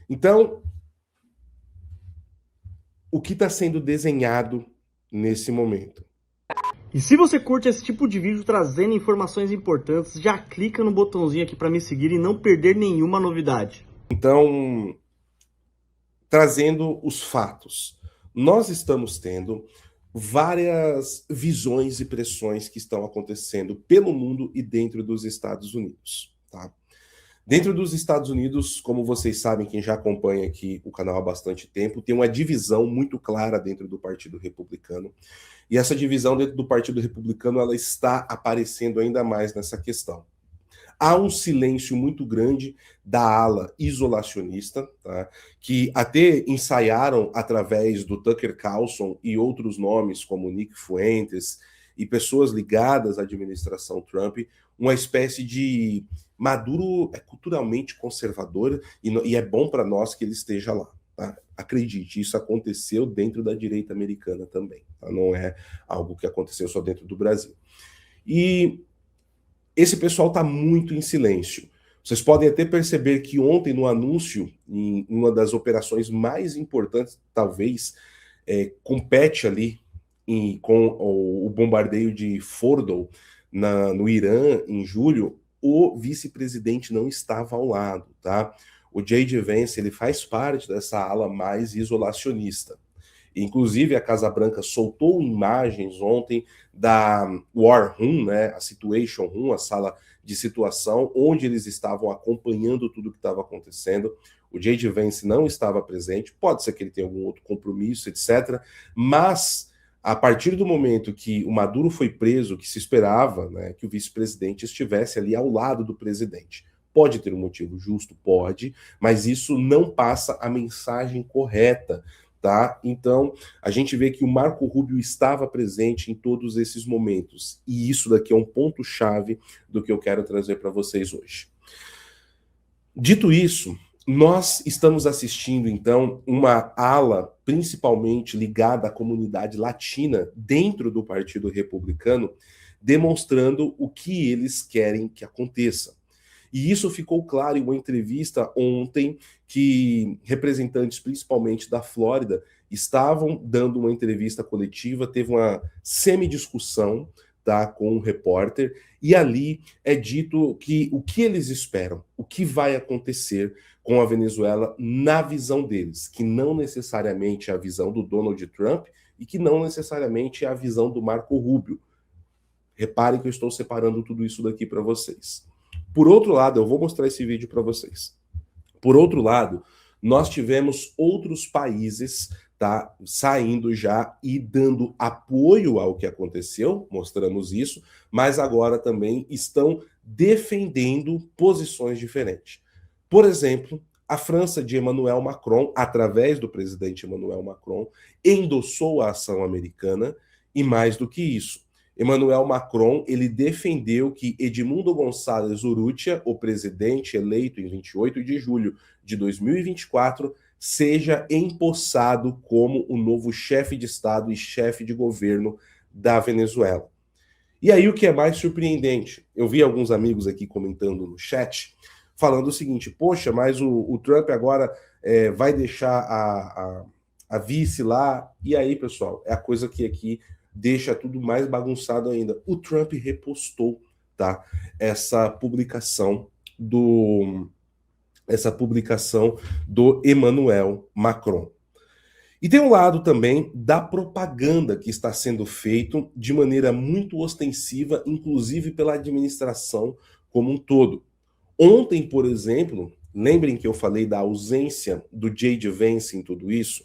Então, o que está sendo desenhado nesse momento? E se você curte esse tipo de vídeo trazendo informações importantes, já clica no botãozinho aqui para me seguir e não perder nenhuma novidade. Então, trazendo os fatos, nós estamos tendo várias visões e pressões que estão acontecendo pelo mundo e dentro dos Estados Unidos, tá? Dentro dos Estados Unidos, como vocês sabem, quem já acompanha aqui o canal há bastante tempo, tem uma divisão muito clara dentro do Partido Republicano. E essa divisão dentro do Partido Republicano, ela está aparecendo ainda mais nessa questão. Há um silêncio muito grande da ala isolacionista, tá? Que até ensaiaram através do Tucker Carlson e outros nomes, como Nick Fuentes e pessoas ligadas à administração Trump, uma espécie de Maduro é culturalmente conservador e é bom para nós que ele esteja lá. Tá? Acredite, isso aconteceu dentro da direita americana também. Tá? Não é algo que aconteceu só dentro do Brasil. E esse pessoal está muito em silêncio. Vocês podem até perceber que ontem, no anúncio, em uma das operações mais importantes, talvez, compete ali com o bombardeio de Fordow no Irã, em julho, o vice-presidente não estava ao lado, tá? O J.D. Vance, ele faz parte dessa ala mais isolacionista. Inclusive, a Casa Branca soltou imagens ontem da War Room, né, a Situation Room, a sala de situação, onde eles estavam acompanhando tudo o que estava acontecendo. O J.D. Vance não estava presente, pode ser que ele tenha algum outro compromisso, etc. Mas, a partir do momento que o Maduro foi preso, que se esperava, né, que o vice-presidente estivesse ali ao lado do presidente. Pode ter um motivo justo? Pode, mas isso não passa a mensagem correta. Tá? Então, a gente vê que o Marco Rubio estava presente em todos esses momentos. E isso daqui é um ponto-chave do que eu quero trazer para vocês hoje. Dito isso, nós estamos assistindo, então, uma ala principalmente ligada à comunidade latina dentro do Partido Republicano, demonstrando o que eles querem que aconteça. E isso ficou claro em uma entrevista ontem que representantes, principalmente da Flórida, estavam dando uma entrevista coletiva, teve uma semidiscussão, tá, com um repórter, e ali é dito que o que eles esperam, o que vai acontecer com a Venezuela na visão deles, que não necessariamente é a visão do Donald Trump e que não necessariamente é a visão do Marco Rubio. Reparem que eu estou separando tudo isso daqui para vocês. Por outro lado, eu vou mostrar esse vídeo para vocês. Por outro lado, nós tivemos outros países, tá, saindo já e dando apoio ao que aconteceu, mostramos isso, mas agora também estão defendendo posições diferentes. Por exemplo, a França de Emmanuel Macron, através do presidente Emmanuel Macron, endossou a ação americana e mais do que isso, Emmanuel Macron, ele defendeu que Edmundo Gonçalves Urrutia, o presidente eleito em 28 de julho de 2024, seja empossado como o novo chefe de Estado e chefe de governo da Venezuela. E aí o que é mais surpreendente, eu vi alguns amigos aqui comentando no chat, falando o seguinte, poxa, mas o Trump agora vai deixar a vice lá, e aí, pessoal, é a coisa que aqui deixa tudo mais bagunçado ainda. O Trump repostou, tá, essa publicação do Emmanuel Macron. E tem um lado também da propaganda que está sendo feito de maneira muito ostensiva, inclusive pela administração como um todo. Ontem, por exemplo, lembrem que eu falei da ausência do J.D. Vance em tudo isso?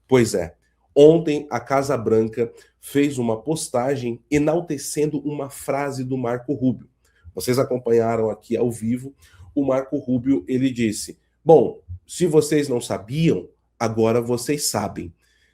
Pois é, ontem a Casa Branca fez uma postagem enaltecendo uma frase do Marco Rubio. Vocês acompanharam aqui ao vivo, o Marco Rubio, ele disse, bom, se vocês não sabiam, agora vocês sabem.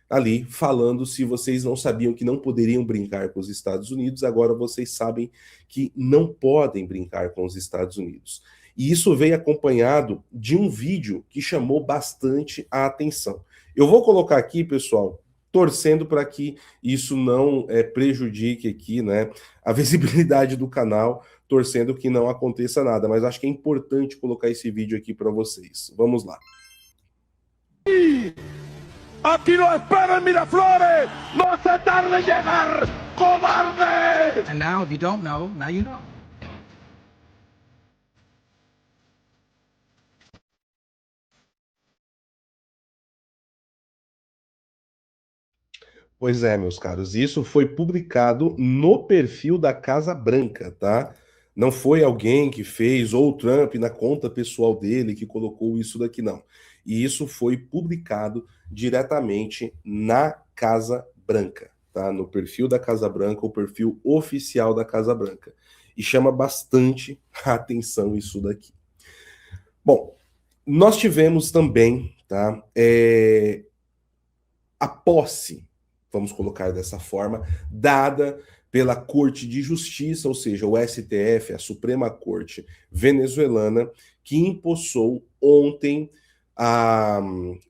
Ali falando, se vocês não sabiam que não poderiam brincar com os Estados Unidos, agora vocês sabem que não podem brincar com os Estados Unidos. E isso veio acompanhado de um vídeo que chamou bastante a atenção. Eu vou colocar aqui, pessoal, torcendo para que isso não prejudique aqui, né, a visibilidade do canal, torcendo que não aconteça nada. Mas acho que é importante colocar esse vídeo aqui para vocês. Vamos lá. Aquí lo espera en Miraflores. No se tarde en llegar, cobarde. And now, if you don't know, now you know. Pois é, meus caros, isso foi publicado no perfil da Casa Branca, tá? Não foi alguém que fez, ou o Trump na conta pessoal dele que colocou isso daqui, não. E isso foi publicado diretamente na Casa Branca, tá? No perfil da Casa Branca, o perfil oficial da Casa Branca. E chama bastante a atenção isso daqui. Bom, nós tivemos também, tá? A posse, vamos colocar dessa forma, dada pela Corte de Justiça, ou seja, o STF, a Suprema Corte venezuelana, que empossou ontem a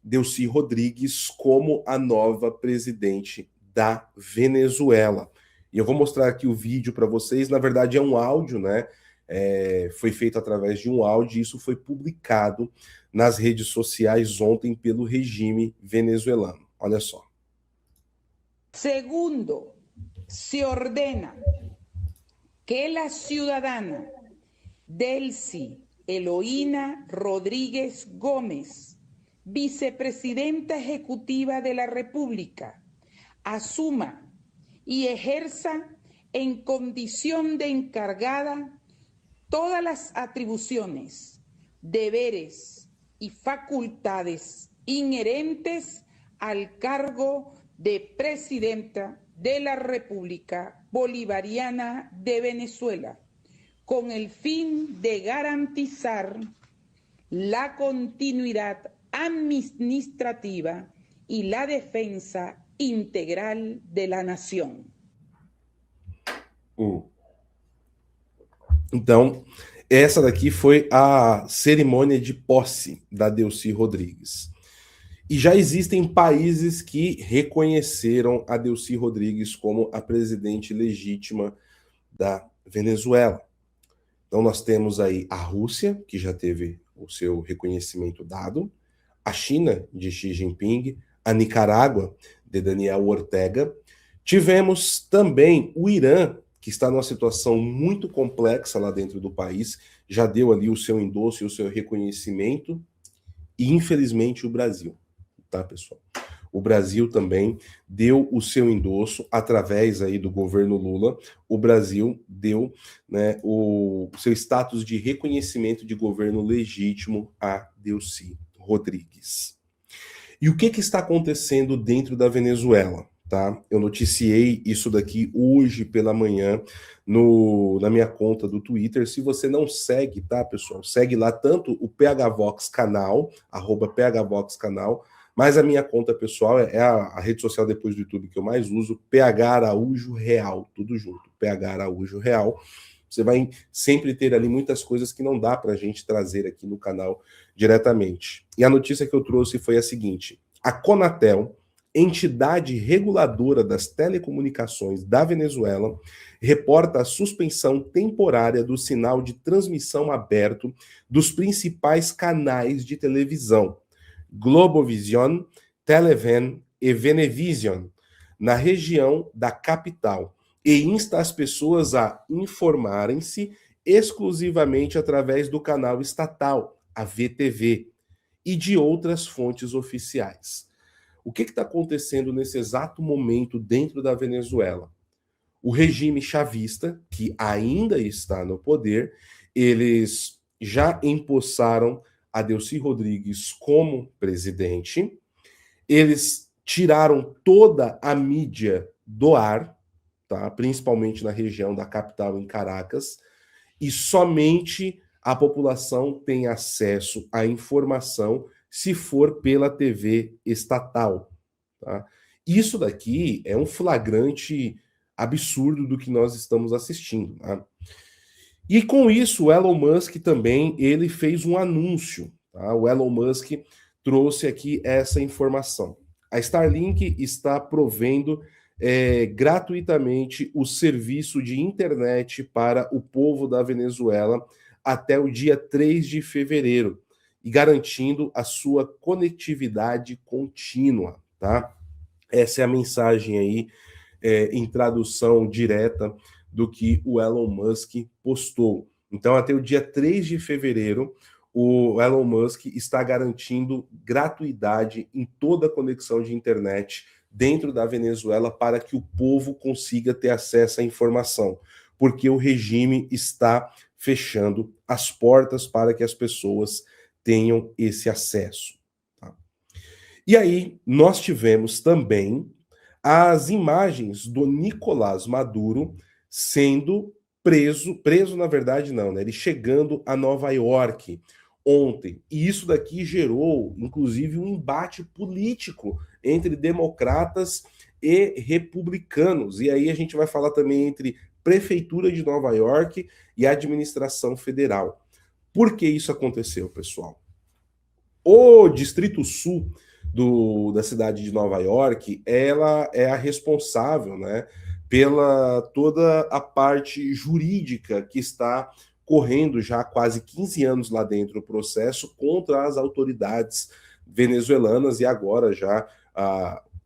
Delcy Rodrigues como a nova presidente da Venezuela. E eu vou mostrar aqui o vídeo para vocês, na verdade é um áudio, né? Foi feito através de um áudio e isso foi publicado nas redes sociais ontem pelo regime venezuelano. Olha só. Segundo, se ordena que la ciudadana Delcy Eloína Rodríguez Gómez, vicepresidenta ejecutiva de la República, asuma y ejerza en condición de encargada todas las atribuciones, deberes y facultades inherentes al cargo de Presidenta de la República Bolivariana de Venezuela, con el fin de garantizar la continuidad administrativa y la defensa integral de la nación. Então, essa daqui foi a cerimônia de posse da Delcy Rodrigues. E já existem países que reconheceram a Delcy Rodrigues como a presidente legítima da Venezuela. Então nós temos aí a Rússia, que já teve o seu reconhecimento dado, a China, de Xi Jinping, a Nicarágua, de Daniel Ortega. Tivemos também o Irã, que está numa situação muito complexa lá dentro do país, já deu ali o seu endosso e o seu reconhecimento, e infelizmente o Brasil. Tá, pessoal? O Brasil também deu o seu endosso através aí do governo Lula. O Brasil deu, né, o seu status de reconhecimento de governo legítimo a Delcy Rodrigues. E o que está acontecendo dentro da Venezuela? Tá? Eu noticiei isso daqui hoje pela manhã na minha conta do Twitter. Se você não segue, tá, pessoal? Segue lá tanto o PHVox canal, @PHVox canal, mas a minha conta pessoal é a rede social depois do YouTube que eu mais uso, PH Araújo Real, tudo junto, PH Araújo Real. Você vai sempre ter ali muitas coisas que não dá para a gente trazer aqui no canal diretamente. E a notícia que eu trouxe foi a seguinte: a Conatel, entidade reguladora das telecomunicações da Venezuela, reporta a suspensão temporária do sinal de transmissão aberto dos principais canais de televisão, Globovision, Televen e Venevision, na região da capital, e insta as pessoas a informarem-se exclusivamente através do canal estatal, a VTV, e de outras fontes oficiais. O que está acontecendo nesse exato momento dentro da Venezuela? O regime chavista, que ainda está no poder, eles já empossaram a Delcy Rodrigues como presidente, eles tiraram toda a mídia do ar, tá? Principalmente na região da capital, em Caracas, e somente a população tem acesso à informação se for pela TV estatal. Tá? Isso daqui é um flagrante absurdo do que nós estamos assistindo. Tá? E com isso, o Elon Musk também ele fez um anúncio. Tá? O Elon Musk trouxe aqui essa informação. A Starlink está provendo gratuitamente o serviço de internet para o povo da Venezuela até o dia 3 de fevereiro. e garantindo a sua conectividade contínua, tá? Essa é a mensagem aí, em tradução direta do que o Elon Musk postou. Então, até o dia 3 de fevereiro, o Elon Musk está garantindo gratuidade em toda a conexão de internet dentro da Venezuela para que o povo consiga ter acesso à informação, porque o regime está fechando as portas para que as pessoas tenham esse acesso. Tá? E aí, nós tivemos também as imagens do Nicolás Maduro sendo preso na verdade não, né? Ele chegando a Nova York ontem. E isso daqui gerou, inclusive, um embate político entre democratas e republicanos. E aí a gente vai falar também entre Prefeitura de Nova York e administração federal. Por que isso aconteceu, pessoal? O Distrito Sul da cidade de Nova York, ela é a responsável, né, pela toda a parte jurídica que está correndo já há quase 15 anos lá dentro do processo contra as autoridades venezuelanas, e agora já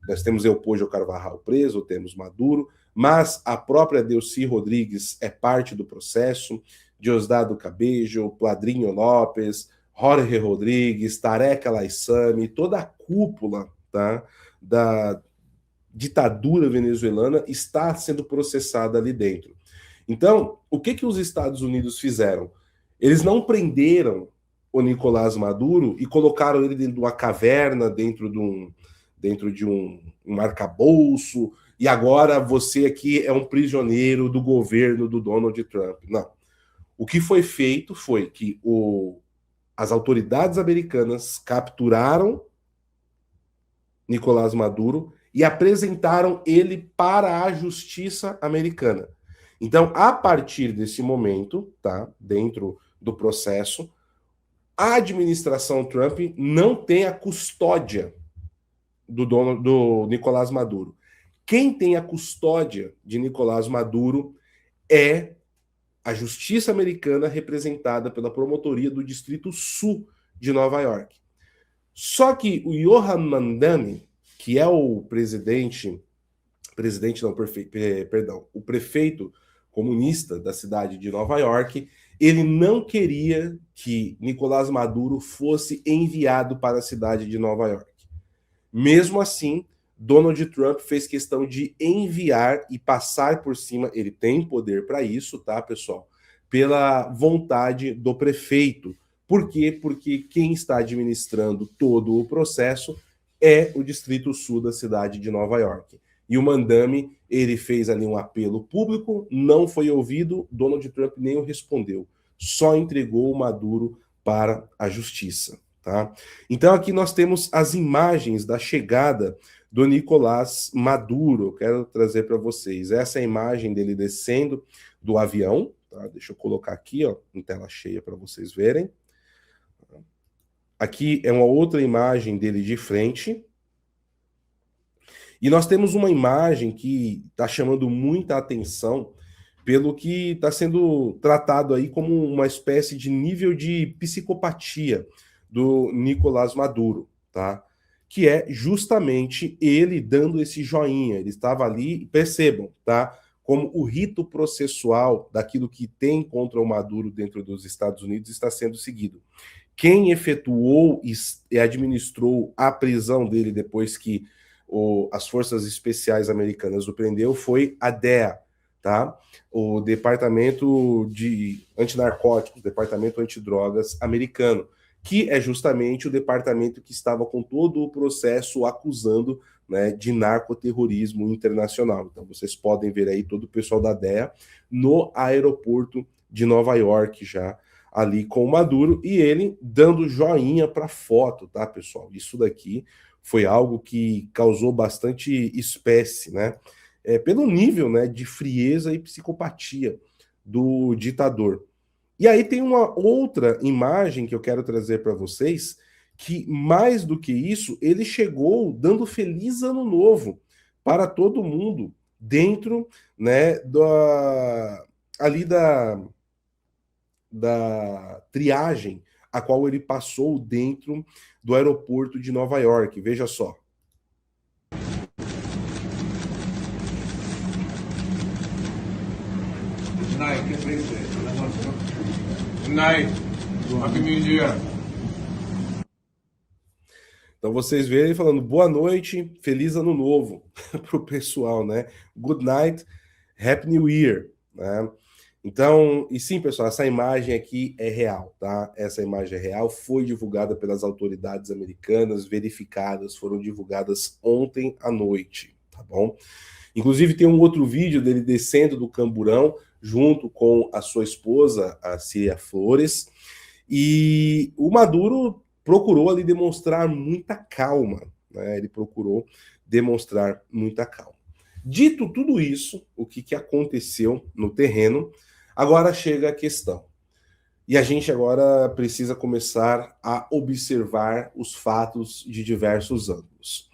nós temos Eupógio Carvajal preso, temos Maduro, mas a própria Delcy Rodrigues é parte do processo, Diosdado Cabello, Pladrinho Lopes, Jorge Rodrigues, Tarek El-Aissami, toda a cúpula, tá, da ditadura venezuelana está sendo processada ali dentro. Então, o que os Estados Unidos fizeram? Eles não prenderam o Nicolás Maduro e colocaram ele dentro de uma caverna, dentro de um arcabouço, e agora você aqui é um prisioneiro do governo do Donald Trump. Não. O que foi feito foi que as autoridades americanas capturaram Nicolás Maduro e apresentaram ele para a justiça americana. Então, a partir desse momento, tá, dentro do processo, a administração Trump não tem a custódia do Nicolás Maduro. Quem tem a custódia de Nicolás Maduro é a justiça americana, representada pela promotoria do Distrito Sul de Nova York. Só que o Johan Mandani, que é o o prefeito comunista da cidade de Nova York, ele não queria que Nicolás Maduro fosse enviado para a cidade de Nova York. Mesmo assim, Donald Trump fez questão de enviar e passar por cima, ele tem poder para isso, tá, pessoal? Pela vontade do prefeito. Por quê? Porque quem está administrando todo o processo é o Distrito Sul da cidade de Nova York. E o Mandani, ele fez ali um apelo público, não foi ouvido, Donald Trump nem o respondeu, só entregou o Maduro para a justiça, tá? Então aqui nós temos as imagens da chegada do Nicolás Maduro. Eu quero trazer para vocês essa é a imagem dele descendo do avião, tá? Deixa eu colocar aqui, ó, em tela cheia para vocês verem. Aqui é uma outra imagem dele de frente. E nós temos uma imagem que está chamando muita atenção pelo que está sendo tratado aí como uma espécie de nível de psicopatia do Nicolás Maduro, tá? Que é justamente ele dando esse joinha. Ele estava ali, percebam, tá? Como o rito processual daquilo que tem contra o Maduro dentro dos Estados Unidos está sendo seguido. Quem efetuou e administrou a prisão dele depois que as forças especiais americanas o prendeu foi a DEA, tá? O Departamento de Antinarcóticos, Departamento Antidrogas americano, que é justamente o departamento que estava com todo o processo acusando, né, de narcoterrorismo internacional. Então vocês podem ver aí todo o pessoal da DEA no aeroporto de Nova York já, ali com o Maduro, e ele dando joinha para foto, tá, pessoal? Isso daqui foi algo que causou bastante espécie, né? Pelo nível, né, de frieza e psicopatia do ditador. E aí tem uma outra imagem que eu quero trazer para vocês, que mais do que isso, ele chegou dando feliz ano novo para todo mundo dentro, né, ali da triagem a qual ele passou dentro do aeroporto de Nova York. Veja só. Good night. Happy New Year. Então vocês veem ele falando boa noite, feliz ano novo para o pessoal, né? Good night, Happy New Year, né? Então, e sim, pessoal, essa imagem aqui é real, tá? Essa imagem é real, foi divulgada pelas autoridades americanas, verificadas, foram divulgadas ontem à noite, tá bom? Inclusive tem um outro vídeo dele descendo do camburão junto com a sua esposa, a Cília Flores, e o Maduro procurou ali demonstrar muita calma, né? Ele procurou demonstrar muita calma. Dito tudo isso, o que aconteceu no terreno, agora chega a questão. E a gente agora precisa começar a observar os fatos de diversos ângulos.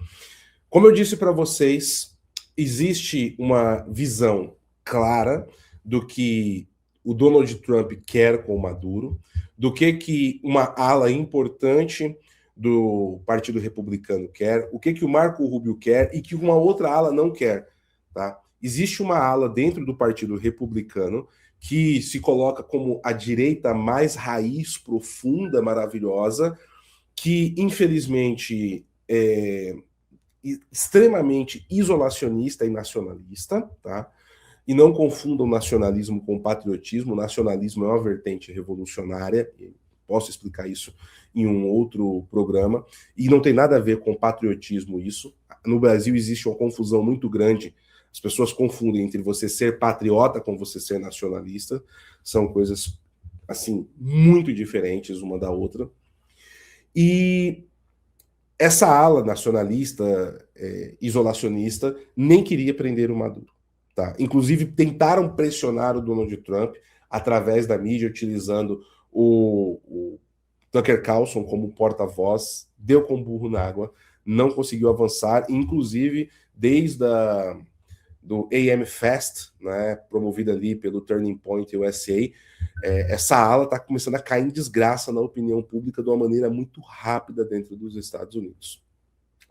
Como eu disse para vocês, existe uma visão clara do que o Donald Trump quer com o Maduro, do que uma ala importante do Partido Republicano quer, o que o Marco Rubio quer e que uma outra ala não quer. Tá? Existe uma ala dentro do Partido Republicano que se coloca como a direita mais raiz, profunda, maravilhosa, que infelizmente é extremamente isolacionista e nacionalista, tá? E não confundam nacionalismo com patriotismo. O nacionalismo é uma vertente revolucionária, posso explicar isso em um outro programa, e não tem nada a ver com patriotismo isso. No Brasil existe uma confusão muito grande, as pessoas confundem entre você ser patriota com você ser nacionalista, são coisas, assim, muito diferentes uma da outra. E essa ala nacionalista, isolacionista, nem queria prender o Maduro. Tá? Inclusive, tentaram pressionar o Donald Trump através da mídia, utilizando o Tucker Carlson como porta-voz, deu com burro na água, não conseguiu avançar, inclusive desde do AM Fest, né, promovida ali pelo Turning Point USA, essa ala está começando a cair em desgraça na opinião pública de uma maneira muito rápida dentro dos Estados Unidos.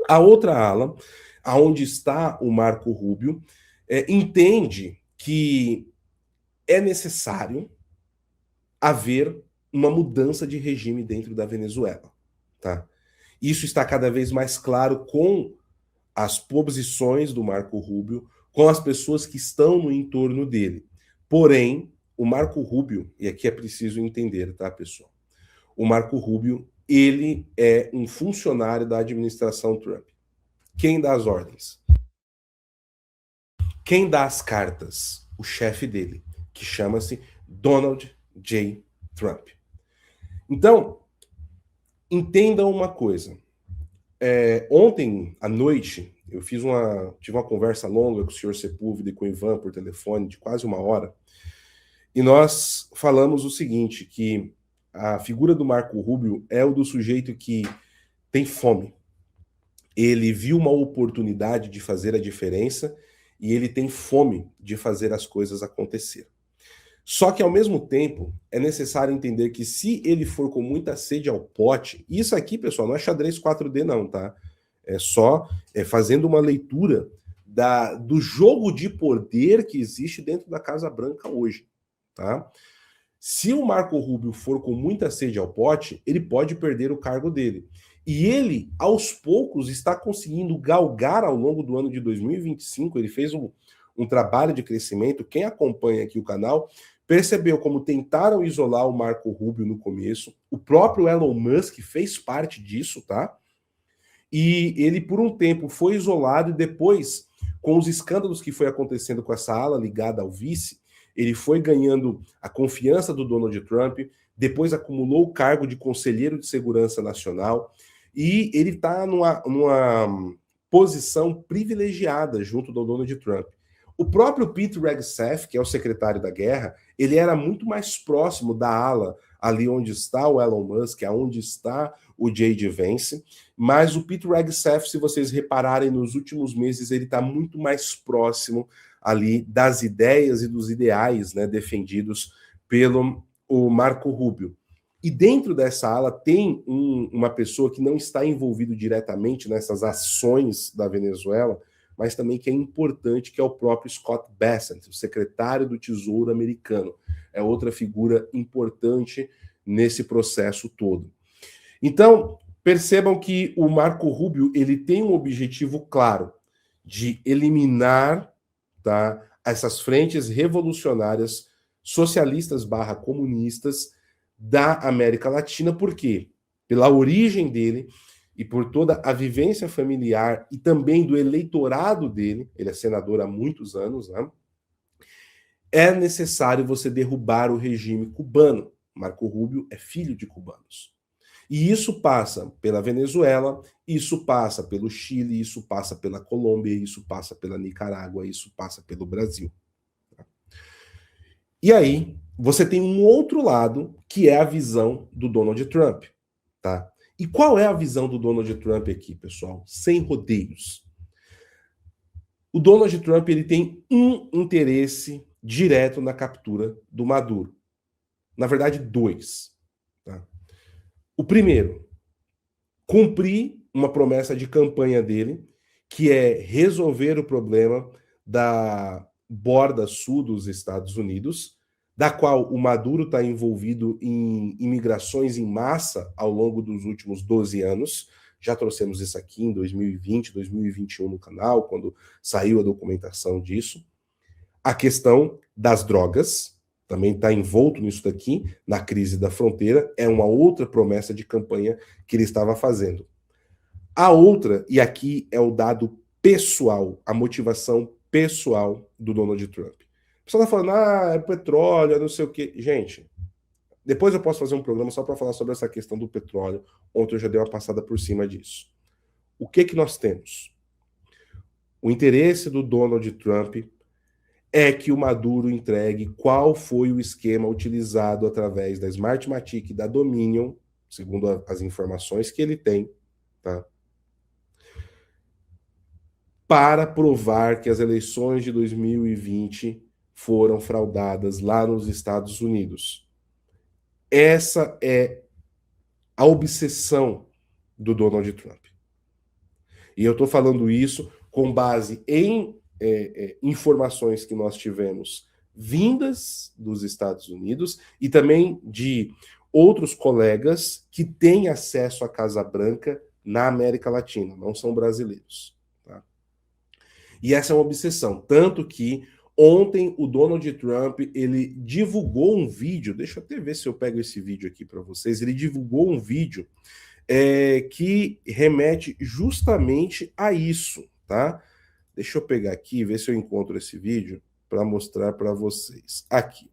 A outra ala, aonde está o Marco Rubio, entende que é necessário haver uma mudança de regime dentro da Venezuela. Tá? Isso está cada vez mais claro com as posições do Marco Rubio, com as pessoas que estão no entorno dele. Porém, o Marco Rubio, e aqui é preciso entender, tá, pessoal? O Marco Rubio, ele é um funcionário da administração Trump. Quem dá as ordens? Quem dá as cartas? O chefe dele, que chama-se Donald J. Trump. Então, entendam uma coisa. Ontem à noite, eu tive uma conversa longa com o senhor Sepúlveda e com o Ivan por telefone, de quase 1 hora, e nós falamos o seguinte, que a figura do Marco Rubio é o do sujeito que tem fome. Ele viu uma oportunidade de fazer a diferença e ele tem fome de fazer as coisas acontecer. Só que, ao mesmo tempo, é necessário entender que se ele for com muita sede ao pote, isso aqui, pessoal, não é xadrez 4D não, tá? É só fazendo uma leitura do jogo de poder que existe dentro da Casa Branca hoje, tá? Se o Marco Rubio for com muita sede ao pote, ele pode perder o cargo dele. E ele, aos poucos, está conseguindo galgar ao longo do ano de 2025, ele fez um trabalho de crescimento, quem acompanha aqui o canal percebeu como tentaram isolar o Marco Rubio no começo, o próprio Elon Musk fez parte disso, tá? E ele, por um tempo, foi isolado e depois, com os escândalos que foi acontecendo com essa ala ligada ao vice, ele foi ganhando a confiança do Donald Trump, depois acumulou o cargo de conselheiro de segurança nacional, e ele está numa posição privilegiada junto do Donald Trump. O próprio Pete Hegseth, que é o secretário da guerra, ele era muito mais próximo da ala, ali onde está o Elon Musk, aonde está o J.D. Vance, mas o Pete Hegseth, se vocês repararem nos últimos meses, ele está muito mais próximo ali das ideias e dos ideais, né, defendidos pelo o Marco Rubio. E dentro dessa ala tem uma pessoa que não está envolvido diretamente nessas ações da Venezuela, mas também que é importante, que é o próprio Scott Bessent, o secretário do Tesouro americano. É outra figura importante nesse processo todo. Então, percebam que o Marco Rubio ele tem um objetivo claro de eliminar, tá, essas frentes revolucionárias socialistas / comunistas da América Latina. Por quê? Pela origem dele e por toda a vivência familiar e também do eleitorado dele, ele é senador há muitos anos, né? É necessário você derrubar o regime cubano. Marco Rubio é filho de cubanos. E isso passa pela Venezuela, isso passa pelo Chile, isso passa pela Colômbia, isso passa pela Nicarágua, isso passa pelo Brasil. E aí, você tem um outro lado, que é a visão do Donald Trump, tá? E qual é a visão do Donald Trump aqui, pessoal? Sem rodeios. O Donald Trump ele tem um interesse direto na captura do Maduro. Na verdade, dois. Tá? O primeiro, cumprir uma promessa de campanha dele, que é resolver o problema da borda sul dos Estados Unidos, da qual o Maduro está envolvido em imigrações em massa ao longo dos últimos 12 anos. Já trouxemos isso aqui em 2020, 2021 no canal, quando saiu a documentação disso. A questão das drogas também está envolto nisso daqui, na crise da fronteira, é uma outra promessa de campanha que ele estava fazendo. A outra, e aqui é o dado pessoal, a motivação pessoal do Donald Trump. O pessoal está falando, é petróleo, não sei o quê. Gente, depois eu posso fazer um programa só para falar sobre essa questão do petróleo. Ontem eu já dei uma passada por cima disso. O que nós temos? O interesse do Donald Trump é que o Maduro entregue qual foi o esquema utilizado através da Smartmatic e da Dominion, segundo as informações que ele tem, tá? Para provar que as eleições de 2020 foram fraudadas lá nos Estados Unidos. Essa é a obsessão do Donald Trump. E eu estou falando isso com base em informações que nós tivemos vindas dos Estados Unidos e também de outros colegas que têm acesso à Casa Branca na América Latina, não são brasileiros. Tá? E essa é uma obsessão, tanto que ontem o Donald Trump ele divulgou um vídeo, deixa eu até ver se eu pego esse vídeo aqui para vocês, ele divulgou um vídeo que remete justamente a isso, tá? Deixa eu pegar aqui e ver se eu encontro esse vídeo para mostrar para vocês. Aqui.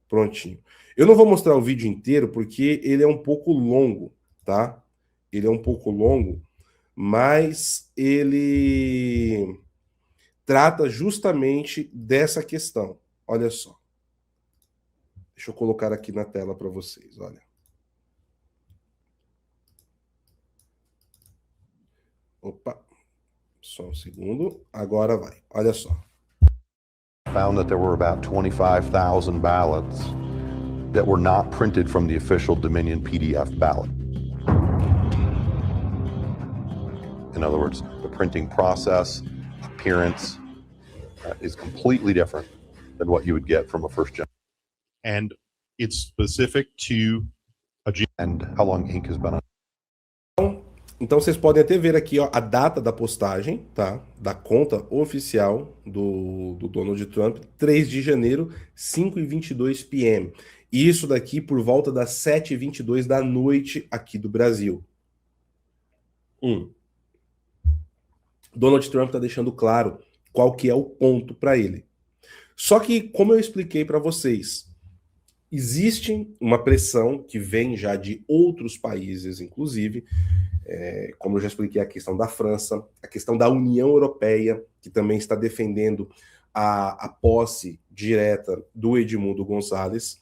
Prontinho. Eu não vou mostrar o vídeo inteiro porque ele é um pouco longo, tá? Ele é um pouco longo, mas ele trata justamente dessa questão. Olha só. Deixa eu colocar aqui na tela para vocês, olha. Opa. Só um segundo. Agora vai. Olha só. Found that there were about 25,000 ballots that were not printed from the official Dominion PDF ballot. In other words, the printing process, appearance is completely different than what you would get from a first gen. And it's specific to a and how long ink has been on. Então vocês podem até ver aqui ó, a data da postagem, tá? Da conta oficial do Donald Trump, 3 de janeiro, 5h22 p.m. E isso daqui por volta das 7h22 da noite aqui do Brasil. Donald Trump está deixando claro qual que é o ponto para ele. Só que, como eu expliquei para vocês, existe uma pressão que vem já de outros países, inclusive, como eu já expliquei, a questão da França, a questão da União Europeia, que também está defendendo a posse direta do Edmundo Gonzalez.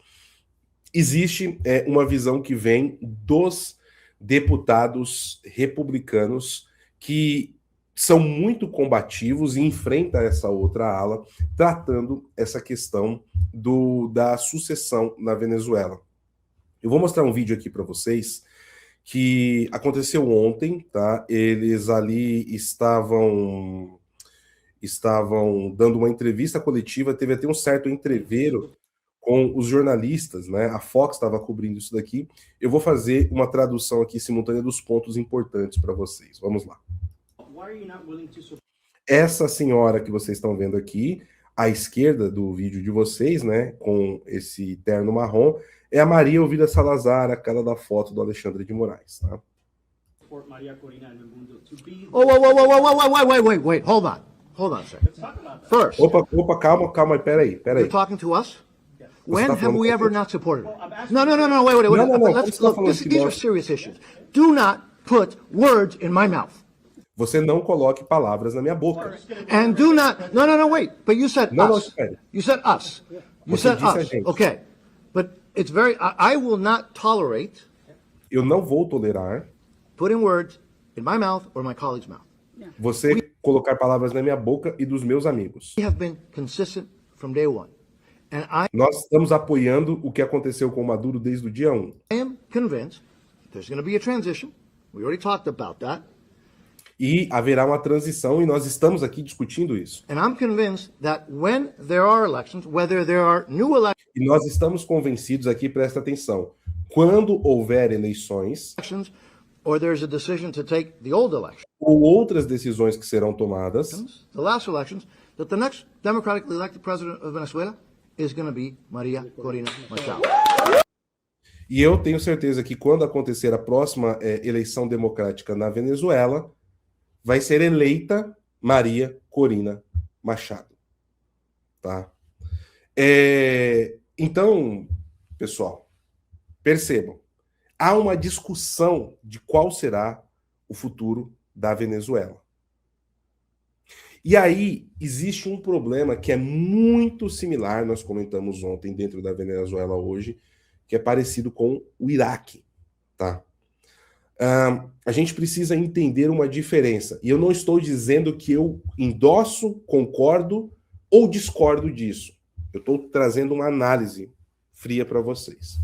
Existe uma visão que vem dos deputados republicanos que são muito combativos e enfrentam essa outra ala, tratando essa questão da sucessão na Venezuela. Eu vou mostrar um vídeo aqui para vocês que aconteceu ontem, tá? Eles ali estavam dando uma entrevista coletiva, teve até um certo entreveiro com os jornalistas, né? A Fox estava cobrindo isso daqui. Eu vou fazer uma tradução aqui simultânea dos pontos importantes para vocês. Vamos lá. Essa senhora que vocês estão vendo aqui, à esquerda do vídeo de vocês, né, com esse terno marrom, é a Maria Elvira Salazar, aquela da foto do Alexandre de Moraes, tá? Oh, wait, hold on a second. First, Opa, calma, peraí. you're talking to us? When tá have falando we com ever quem? not supported it? No, wait. No, Let's você tá look. falando que These are nós- serious issues. Do not put words in my mouth. Você não coloque palavras na minha boca. And do not. No, wait. But you said No, us. espere. You said us. You Você said disse a us. gente. Okay. But it's very. I will not tolerate Eu não vou tolerar putting words in my mouth or my colleague's mouth. você colocar palavras na minha boca e dos meus amigos. We have been consistent from day one. And I Nós estamos apoiando o que aconteceu com o Maduro desde o dia 1. am convinced there's going to be a transition. We already talked about that. E haverá uma transição e nós estamos aqui discutindo isso. And I'm convinced that when there are elections, whether there are new E nós estamos convencidos aqui, presta atenção, quando houver eleições elections or there's a decision to take the old election, ou outras decisões que serão tomadas, the last elections, that the next democratically elected president of Venezuela is going to be Maria Corina Machado. e eu tenho certeza que quando acontecer a próxima eleição democrática na Venezuela, vai ser eleita Maria Corina Machado. Tá? Então, pessoal, percebam, há uma discussão de qual será o futuro da Venezuela. E aí existe um problema que é muito similar, nós comentamos ontem dentro da Venezuela hoje, que é parecido com o Iraque, tá? A gente precisa entender uma diferença. E eu não estou dizendo que eu endosso, concordo ou discordo disso. Eu estou trazendo uma análise fria para vocês.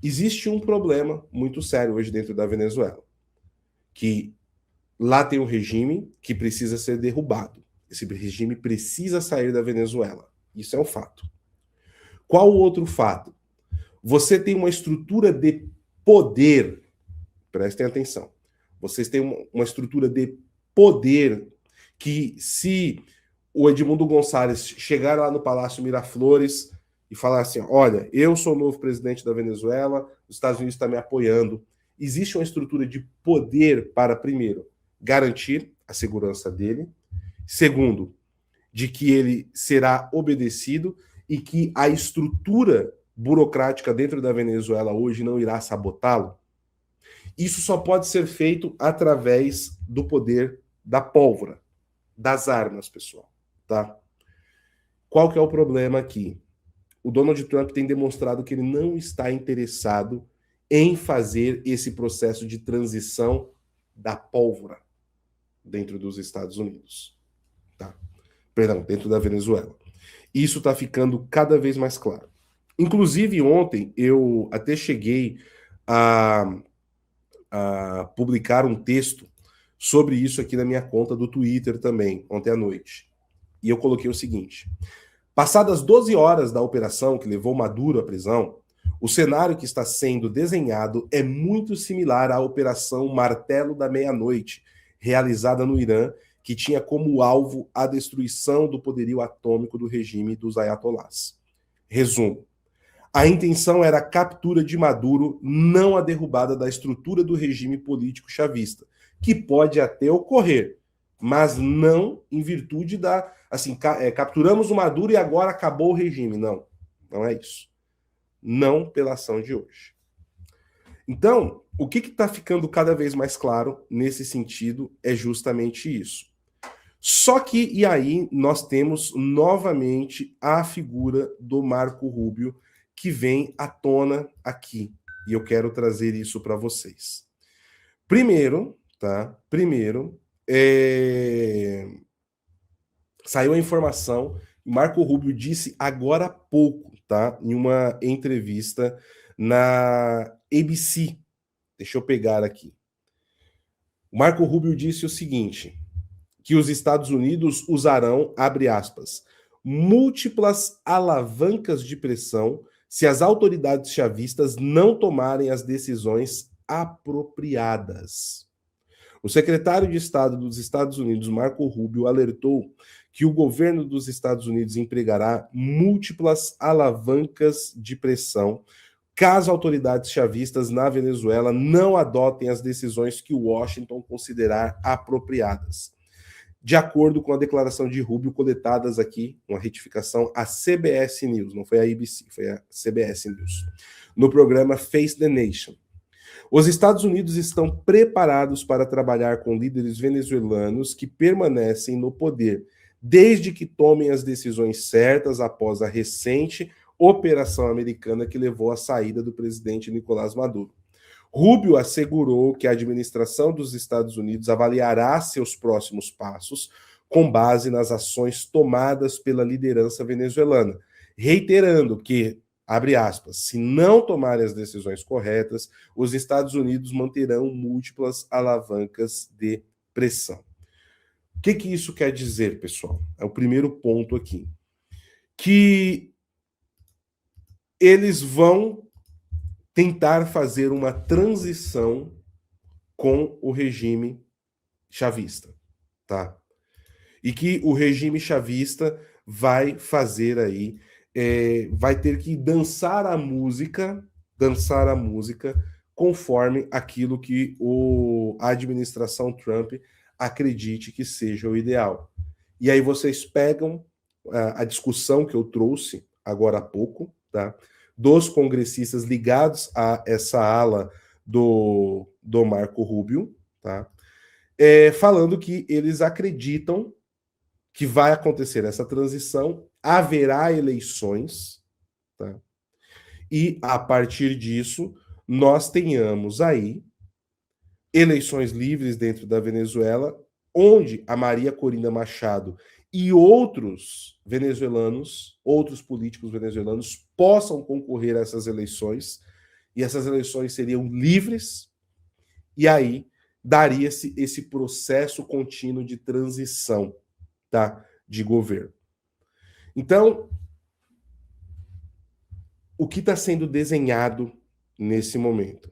Existe um problema muito sério hoje dentro da Venezuela, que lá tem um regime que precisa ser derrubado. Esse regime precisa sair da Venezuela. Isso é um fato. Qual o outro fato? Você tem uma estrutura de poder. Prestem atenção. Vocês têm uma estrutura de poder que, se o Edmundo Gonçalves chegar lá no Palácio Miraflores e falar assim, olha, eu sou o novo presidente da Venezuela, os Estados Unidos estão me apoiando, existe uma estrutura de poder para, primeiro, garantir a segurança dele, segundo, de que ele será obedecido e que a estrutura burocrática dentro da Venezuela hoje não irá sabotá-lo. Isso só pode ser feito através do poder da pólvora, das armas, pessoal, tá? Qual que é o problema aqui? O Donald Trump tem demonstrado que ele não está interessado em fazer esse processo de transição da pólvora dentro dos Estados Unidos, tá? Perdão, dentro da Venezuela. Isso está ficando cada vez mais claro. Inclusive, ontem eu até cheguei a publicar um texto sobre isso aqui na minha conta do Twitter também, ontem à noite. E eu coloquei o seguinte: passadas 12 horas da operação que levou Maduro à prisão, o cenário que está sendo desenhado é muito similar à Operação Martelo da Meia-Noite, realizada no Irã, que tinha como alvo a destruição do poderio atômico do regime dos ayatolás. Resumo: a intenção era a captura de Maduro, não a derrubada da estrutura do regime político chavista, que pode até ocorrer, mas não em virtude da... assim, capturamos o Maduro e agora acabou o regime. Não, não é isso. Não pela ação de hoje. Então, o que está ficando cada vez mais claro nesse sentido é justamente isso. Só que, e aí, nós temos novamente a figura do Marco Rubio, que vem à tona aqui. E eu quero trazer isso para vocês. Primeiro, tá? Saiu a informação, Marco Rubio disse agora há pouco, tá? Em uma entrevista na ABC. Deixa eu pegar aqui. O Marco Rubio disse o seguinte, que os Estados Unidos usarão, abre aspas, múltiplas alavancas de pressão se as autoridades chavistas não tomarem as decisões apropriadas. O secretário de Estado dos Estados Unidos, Marco Rubio, alertou que o governo dos Estados Unidos empregará múltiplas alavancas de pressão caso autoridades chavistas na Venezuela não adotem as decisões que Washington considerar apropriadas. De acordo com a declaração de Rubio, coletadas aqui, uma retificação, a CBS News, não foi a ABC, foi a CBS News, no programa Face the Nation. Os Estados Unidos estão preparados para trabalhar com líderes venezuelanos que permanecem no poder, desde que tomem as decisões certas após a recente operação americana que levou à saída do presidente Nicolás Maduro. Rubio assegurou que a administração dos Estados Unidos avaliará seus próximos passos com base nas ações tomadas pela liderança venezuelana, reiterando que, abre aspas, se não tomarem as decisões corretas, os Estados Unidos manterão múltiplas alavancas de pressão. O que isso quer dizer, pessoal? É o primeiro ponto aqui. Que eles vão tentar fazer uma transição com o regime chavista, tá? E que o regime chavista vai fazer aí, vai ter que dançar a música conforme aquilo que a administração Trump acredite que seja o ideal. E aí vocês pegam a discussão que eu trouxe agora há pouco, tá? Dos congressistas ligados a essa ala do Marco Rubio, tá? Falando que eles acreditam que vai acontecer essa transição, haverá eleições, tá? E a partir disso nós tenhamos aí eleições livres dentro da Venezuela, onde a Maria Corina Machado e outros venezuelanos, outros políticos venezuelanos possam concorrer a essas eleições, e essas eleições seriam livres, e aí daria-se esse processo contínuo de transição, tá, de governo. Então, o que está sendo desenhado nesse momento?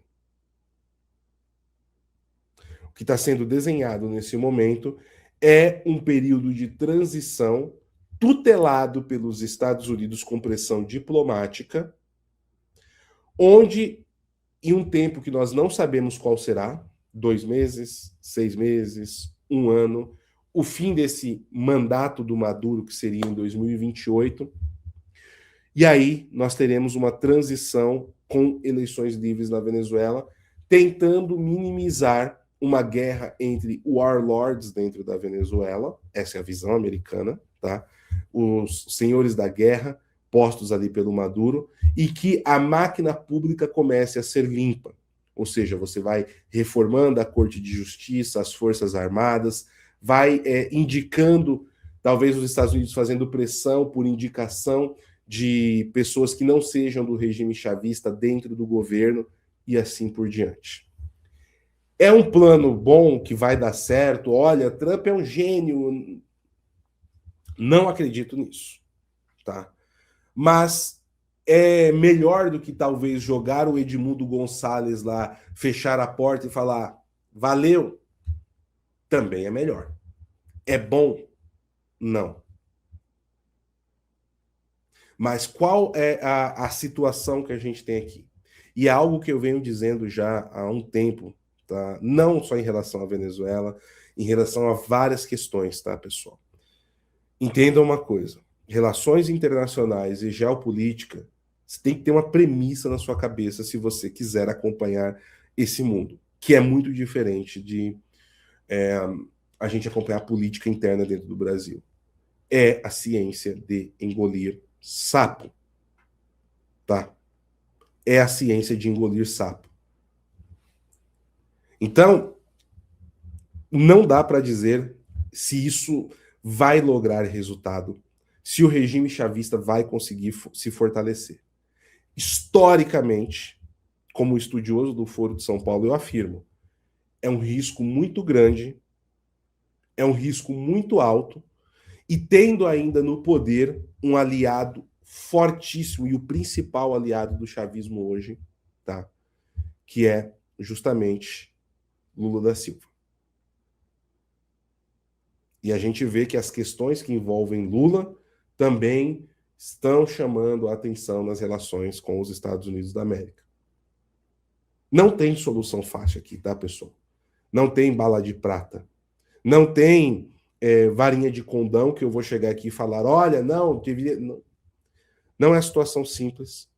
O que está sendo desenhado nesse momento é um período de transição tutelado pelos Estados Unidos com pressão diplomática, onde, em um tempo que nós não sabemos qual será, 2 meses, 6 meses, 1 ano, o fim desse mandato do Maduro, que seria em 2028, e aí nós teremos uma transição com eleições livres na Venezuela, tentando minimizar uma guerra entre warlords dentro da Venezuela, essa é a visão americana, tá? Os senhores da guerra postos ali pelo Maduro, e que a máquina pública comece a ser limpa. Ou seja, você vai reformando a Corte de Justiça, as Forças Armadas, vai indicando, talvez os Estados Unidos fazendo pressão por indicação de pessoas que não sejam do regime chavista dentro do governo, e assim por diante. É um plano bom que vai dar certo? Olha, Trump é um gênio. Não acredito nisso, tá? Mas é melhor do que talvez jogar o Edmundo Gonçalves lá, fechar a porta e falar valeu? Também é melhor. É bom? Não. Mas qual é a situação que a gente tem aqui? E é algo que eu venho dizendo já há um tempo, tá? Não só em relação à Venezuela, em relação a várias questões, tá, pessoal? Entendam uma coisa, relações internacionais e geopolítica, você tem que ter uma premissa na sua cabeça se você quiser acompanhar esse mundo, que é muito diferente de a gente acompanhar a política interna dentro do Brasil. É a ciência de engolir sapo, tá? É a ciência de engolir sapo. Então, não dá para dizer se isso vai lograr resultado, se o regime chavista vai conseguir se fortalecer. historicamente, como estudioso do Foro de São Paulo, eu afirmo, é um risco muito grande, é um risco muito alto, e tendo ainda no poder um aliado fortíssimo, e o principal aliado do chavismo hoje, tá? Que é justamente Lula da Silva. E a gente vê que as questões que envolvem Lula também estão chamando a atenção nas relações com os Estados Unidos da América. Não tem solução fácil aqui, tá, pessoal? Não tem bala de prata. Não tem varinha de condão que eu vou chegar aqui e falar, olha, não, deveria... Não é situação simples.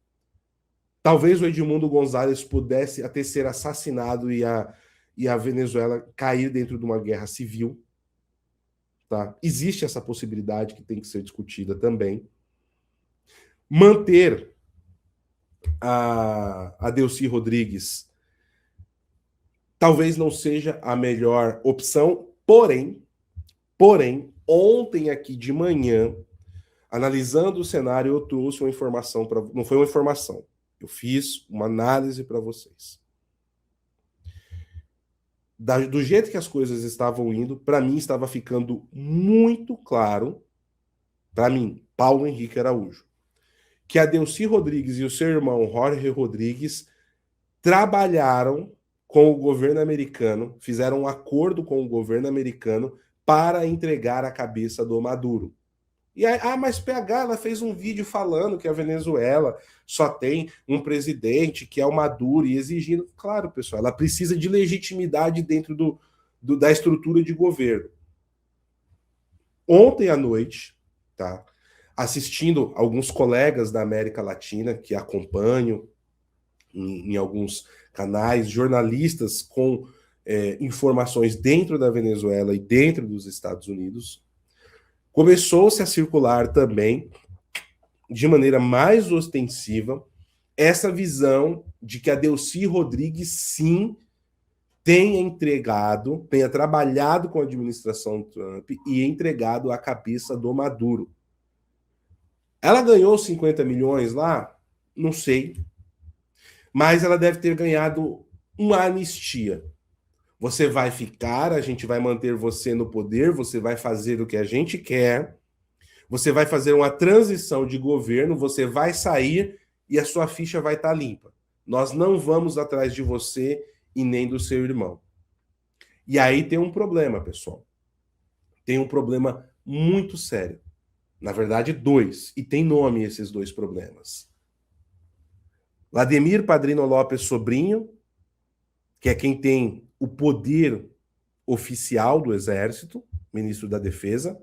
Talvez o Edmundo Gonzalez pudesse até ser assassinado e a Venezuela cair dentro de uma guerra civil. Tá? Existe essa possibilidade que tem que ser discutida também. Manter a Delcy Rodrigues talvez não seja a melhor opção, porém, ontem aqui de manhã, analisando o cenário, eu trouxe uma informação para... Não foi uma informação, eu fiz uma análise para vocês. Do jeito que as coisas estavam indo, para mim estava ficando muito claro, para mim, Paulo Henrique Araújo, que a Delcy Rodrigues e o seu irmão Jorge Rodrigues trabalharam com o governo americano, fizeram um acordo com o governo americano para entregar a cabeça do Maduro. E aí, mas PH, ela fez um vídeo falando que a Venezuela só tem um presidente, que é o Maduro, e exigindo... Claro, pessoal, ela precisa de legitimidade dentro da estrutura de governo. Ontem à noite, tá, assistindo alguns colegas da América Latina que acompanho em alguns canais, jornalistas com informações dentro da Venezuela e dentro dos Estados Unidos, começou-se a circular também, de maneira mais ostensiva, essa visão de que a Delcy Rodrigues, sim, tenha trabalhado com a administração Trump e entregado a cabeça do Maduro. Ela ganhou 50 milhões lá? Não sei. Mas ela deve ter ganhado uma anistia. Você vai ficar, a gente vai manter você no poder, você vai fazer o que a gente quer, você vai fazer uma transição de governo, você vai sair e a sua ficha vai estar limpa. Nós não vamos atrás de você e nem do seu irmão. E aí tem um problema, pessoal. Tem um problema muito sério. Na verdade, dois. E tem nome esses dois problemas. Vladimir Padrino Lopes Sobrinho, que é quem tem o poder oficial do Exército, ministro da Defesa,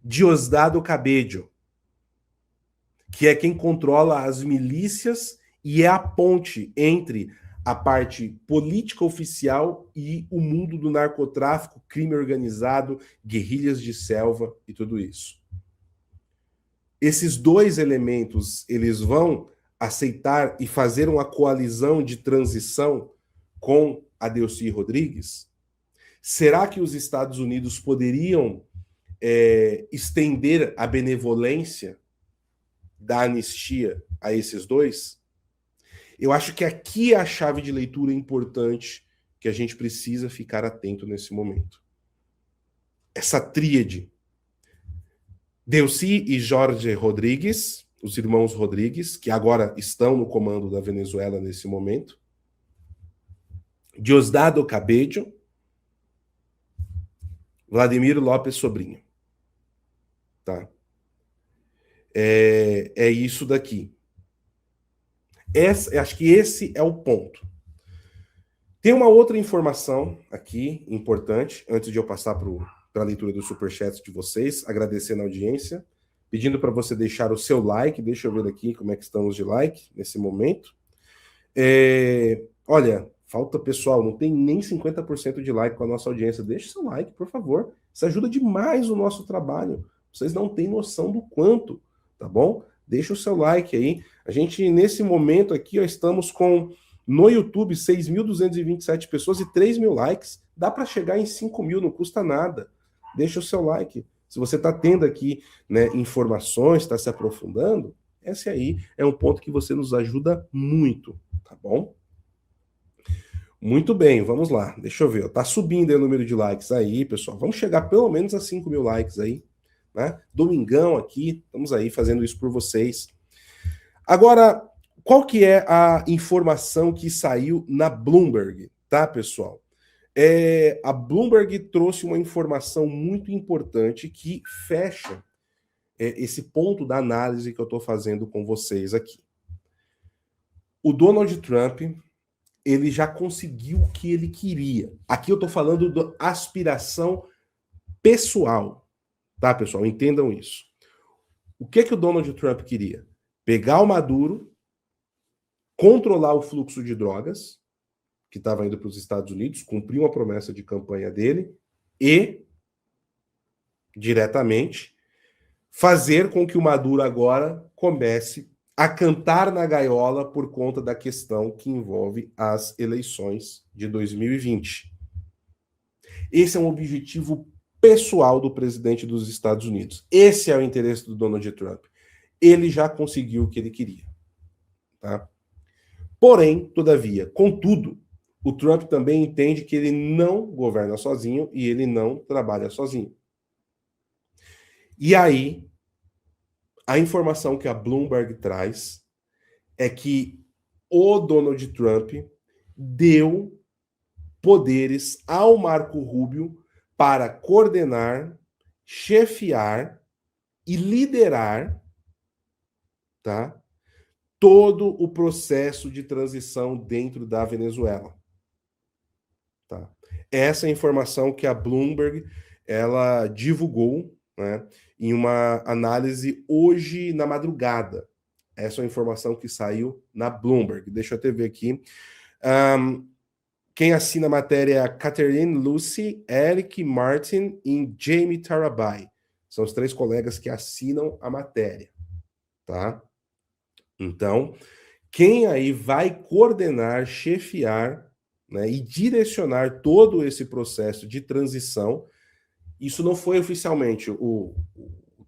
Diosdado Cabello, que é quem controla as milícias e é a ponte entre a parte política oficial e o mundo do narcotráfico, crime organizado, guerrilhas de selva e tudo isso. Esses dois elementos, eles vão aceitar e fazer uma coalizão de transição com a Delcy Rodrigues? Será que os Estados Unidos poderiam estender a benevolência da anistia a esses dois? Eu acho que aqui é a chave de leitura importante que a gente precisa ficar atento nesse momento. Essa tríade. Delcy e Jorge Rodrigues, os irmãos Rodrigues, que agora estão no comando da Venezuela nesse momento. Diosdado Cabello, Vladimir Lopes Sobrinho. Tá? É isso daqui. Acho que esse é o ponto. Tem uma outra informação aqui, importante, antes de eu passar para a leitura dos superchats de vocês, agradecendo a audiência, pedindo para você deixar o seu like, deixa eu ver aqui como é que estamos de like nesse momento. Olha, falta, pessoal, não tem nem 50% de like com a nossa audiência. Deixa o seu like, por favor. Isso ajuda demais o nosso trabalho. Vocês não têm noção do quanto, tá bom? Deixa o seu like aí. A gente, nesse momento aqui, ó, estamos com, no YouTube, 6.227 pessoas e 3.000 likes. Dá para chegar em 5.000, não custa nada. Deixa o seu like. Se você está tendo aqui, né, informações, está se aprofundando, Esse aí é um ponto que você nos ajuda muito, tá bom? Muito bem, vamos lá. Deixa eu ver, tá subindo aí o número de likes aí, pessoal. Vamos chegar pelo menos a 5 mil likes aí, né? Domingão aqui, estamos aí fazendo isso por vocês. Agora, qual que é a informação que saiu na Bloomberg, tá, pessoal? A Bloomberg trouxe uma informação muito importante que fecha esse ponto da análise que eu estou fazendo com vocês aqui. O Donald Trump, ele já conseguiu o que ele queria. Aqui eu estou falando da aspiração pessoal, tá, pessoal? Entendam isso. O que o Donald Trump queria? Pegar o Maduro, controlar o fluxo de drogas, que estava indo para os Estados Unidos, cumprir uma promessa de campanha dele e, diretamente, fazer com que o Maduro agora comece a cantar na gaiola por conta da questão que envolve as eleições de 2020. Esse é um objetivo pessoal do presidente dos Estados Unidos. Esse é o interesse do Donald Trump. Ele já conseguiu o que ele queria. Tá? Porém, todavia, contudo, o Trump também entende que ele não governa sozinho e ele não trabalha sozinho. E aí, a informação que a Bloomberg traz é que o Donald Trump deu poderes ao Marco Rubio para coordenar, chefiar e liderar, tá, todo o processo de transição dentro da Venezuela. Tá? Essa é a informação que a Bloomberg ela divulgou, né, em uma análise hoje na madrugada. Essa é a informação que saiu na Bloomberg. Deixa eu até ver aqui. Quem assina a matéria é a Catherine Lucy, Eric Martin e Jamie Tarabay. São os 3 colegas que assinam a matéria. Tá? Então, quem aí vai coordenar, chefiar, né, e direcionar todo esse processo de transição, isso não foi oficialmente. O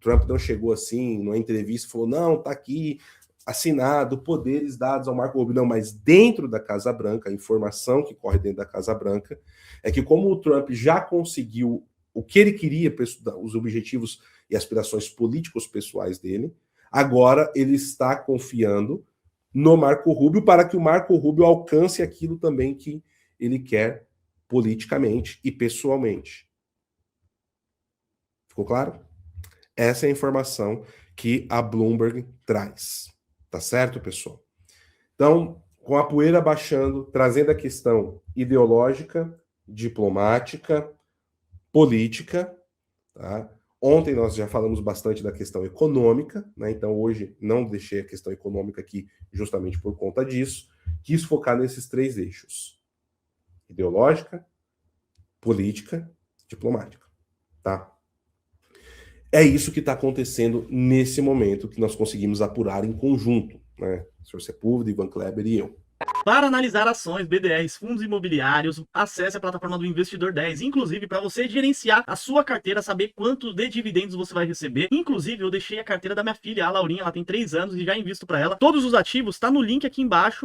Trump não chegou assim, numa entrevista, e falou, não, tá aqui, assinado, poderes dados ao Marco Rubio. Não, mas dentro da Casa Branca, a informação que corre dentro da Casa Branca é que como o Trump já conseguiu o que ele queria, os objetivos e aspirações políticos pessoais dele, agora ele está confiando no Marco Rubio para que o Marco Rubio alcance aquilo também que ele quer politicamente e pessoalmente. Ficou claro? Essa é a informação que a Bloomberg traz. Tá certo, pessoal? Então, com a poeira baixando, trazendo a questão ideológica, diplomática, política, tá? Ontem nós já falamos bastante da questão econômica, né? Então hoje não deixei a questão econômica aqui justamente por conta disso. Quis focar nesses 3 eixos: ideológica, política, diplomática, tá? É isso que está acontecendo nesse momento que nós conseguimos apurar em conjunto, né? O Sr. Sepúlveda, Ivan Kleber e eu. Para analisar ações, BDRs, fundos imobiliários, acesse a plataforma do Investidor 10. Inclusive, para você gerenciar a sua carteira, saber quantos de dividendos você vai receber. Inclusive, eu deixei a carteira da minha filha, a Laurinha, ela tem 3 anos e já invisto para ela. Todos os ativos, tá no link aqui embaixo.